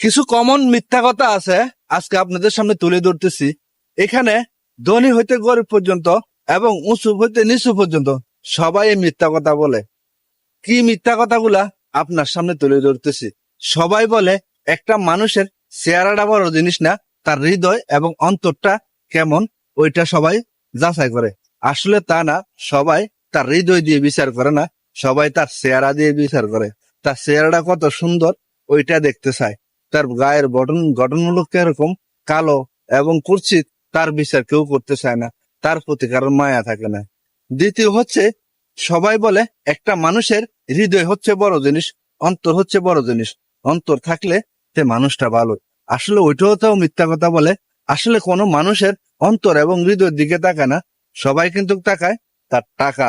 কিছু কমন মিথ্যা কথা আছে আজকে আপনাদের সামনে তুলে ধরতেছি। এখানে ধনী হইতে গরিব পর্যন্ত এবং উঁচু হইতে নিচু পর্যন্ত সবাই এই মিথ্যা কথা বলে। কি মিথ্যা কথাগুলা আপনার সামনে তুলে ধরতেছি। সবাই বলে একটা মানুষের চেহারাটা বড় জিনিস না, তার হৃদয় এবং অন্তরটা কেমন ওইটা সবাই যাচাই করে। আসলে তা না, সবাই তার হৃদয় দিয়ে বিচার করে না, সবাই তার চেহারা দিয়ে বিচার করে। তার চেহারাটা কত সুন্দর ওইটা দেখতে চায়। তার গায়ের গঠনমূলক এরকম কালো এবং কুৎসিত, তার বিচার কেউ করতে চায় না, তার প্রতি কারণ মায়া থাকে না। দ্বিতীয় হচ্ছে, সবাই বলে একটা মানুষের হৃদয় হচ্ছে বড় জিনিস, অন্তর হচ্ছে বড় জিনিস, অন্তর থাকলে সে মানুষটা ভালো। আসলে ওইটাও তো মিথ্যা কথা বলে। আসলে কোনো মানুষের অন্তর এবং হৃদয়ের দিকে তাকায় না, সবাই কিন্তু তাকায় তার টাকা।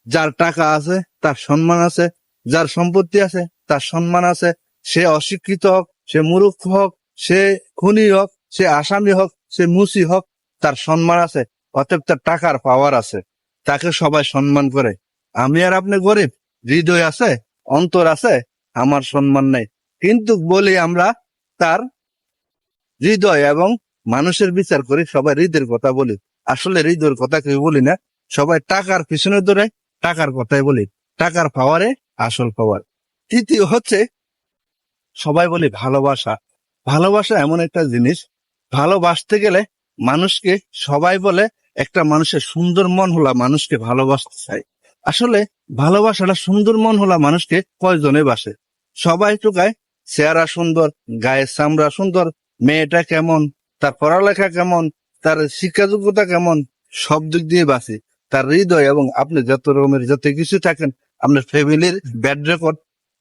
যার টাকা আছে তার সম্মান আছে, যার সম্পত্তি আছে তার সম্মান আছে। সে অশিক্ষিত হোক, সে মূর্খ হোক, সে খুনি হোক, সে আসামি হোক, সে মুসি হোক, তার সম্মান আছে। অতএব তার টাকার পাওয়ার আছে, তাকে সবাই সম্মান করে। আমি আর আপনি গরিব, হৃদয় আছে, অন্তর আছে, আমার সম্মান নেই। কিন্তু বলি আমরা তার হৃদয় এবং মানুষের বিচার করি, সবাই হৃদয়ের কথা বলি। আসলে হৃদয়ের কথা কেউ বলি না, সবাই টাকার পিছনে ধরে টাকার কথাই বলি। টাকার পাওয়ারে আসল পাওয়ার। তৃতীয় হচ্ছে, সবাই বলি ভালোবাসা। ভালোবাসা এমন একটা জিনিস, ভালোবাসতে গেলে মানুষকে সবাই বলে একটা মানুষের সুন্দর মন হলা মানুষকে ভালোবাসতে চায়। আসলে ভালোবাসাটা সুন্দর মন হলা মানুষকে কয়জনে বাসে? সবাই টুকায় চেহারা সুন্দর, গায়ের চামড়া সুন্দর, মেয়েটা কেমন, তার পড়ালেখা কেমন, তার শিক্ষা যোগ্যতা কেমন, সব দিক দিয়ে বাসে। তার হৃদয় এবং আপনি যত রকমের যত কিছু থাকেন, আপনার ফ্যামিলির ব্যাড রেকর্ড,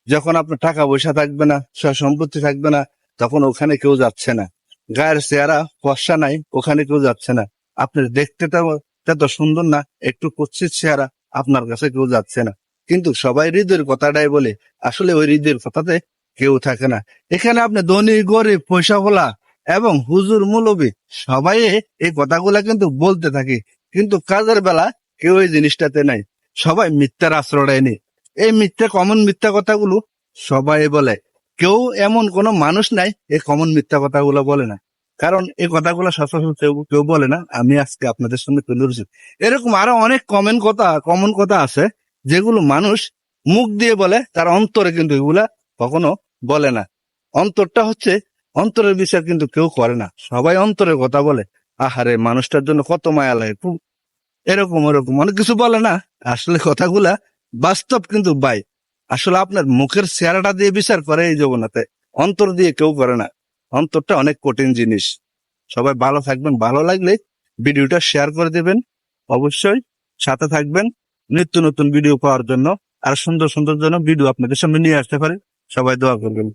যখন আপনার টাকা পয়সা থাকবে না, সয় সম্পত্তি থাকবে না, তখন ওখানে কেউ যাচ্ছে না। গায়ের চেহারা ফর্সা নাই, ওখানে কেউ যাচ্ছে না। আপনার দেখতে তত সুন্দর না, একটু কুৎসিত চেহারা, আপনার কাছে কেউ যাচ্ছে না। কিন্তু সবাই হৃদয়ের কথাটাই বলে। আসলে ওই হৃদয়ের কথাতে কেউ থাকে না। এখানে আপনি ধনী গরিব পয়সা হলা এবং হুজুর মৌলবী সবাই এই কথাগুলা কিন্তু বলতে থাকে, কিন্তু কাজের বেলা কেউ এই জিনিসটাতে নাই। সবাই মিথ্যার আশ্রয় নেই। এই কমন মিথ্যা কথাগুলো সবাই বলে। কেউ এমন কোনো মানুষ নাই এই কমন মিথ্যা কথাগুলো বলে না। কারণ এই কথাগুলো সচরাচর কেউ বলে না। আমি আজকে আপনাদের সঙ্গে তুলে ধরেছি। এরকম আরো অনেক কমন কথা আছে যেগুলো মানুষ মুখ দিয়ে বলে, তার অন্তরে কিন্তু এগুলা কখনো বলে না। অন্তরটা হচ্ছে, অন্তরের বিচার কিন্তু কেউ করে না, সবাই অন্তরের কথা বলে। আহারে, মানুষটার জন্য কত মায়া লাগে, এরকম ওরকম অনেক কিছু বলে না। আসলে কথাগুলা বাস্তব কিন্তু ভাই। আসলে আপনার মুখের চেহারাটা দিয়ে বিচার করে এই জগন্নাথে, অন্তর দিয়ে কেউ করে না। অন্তরটা অনেক কঠিন জিনিস। সবাই ভালো থাকবেন, ভালো লাগলে ভিডিওটা শেয়ার করে দেবেন, অবশ্যই সাথে থাকবেন নিত্য নতুন ভিডিও পাওয়ার জন্য। আর সুন্দর সুন্দর জন্য ভিডিও আপনাদের সামনে নিয়ে আসতে পারে। সবাই দোয়া করবেন।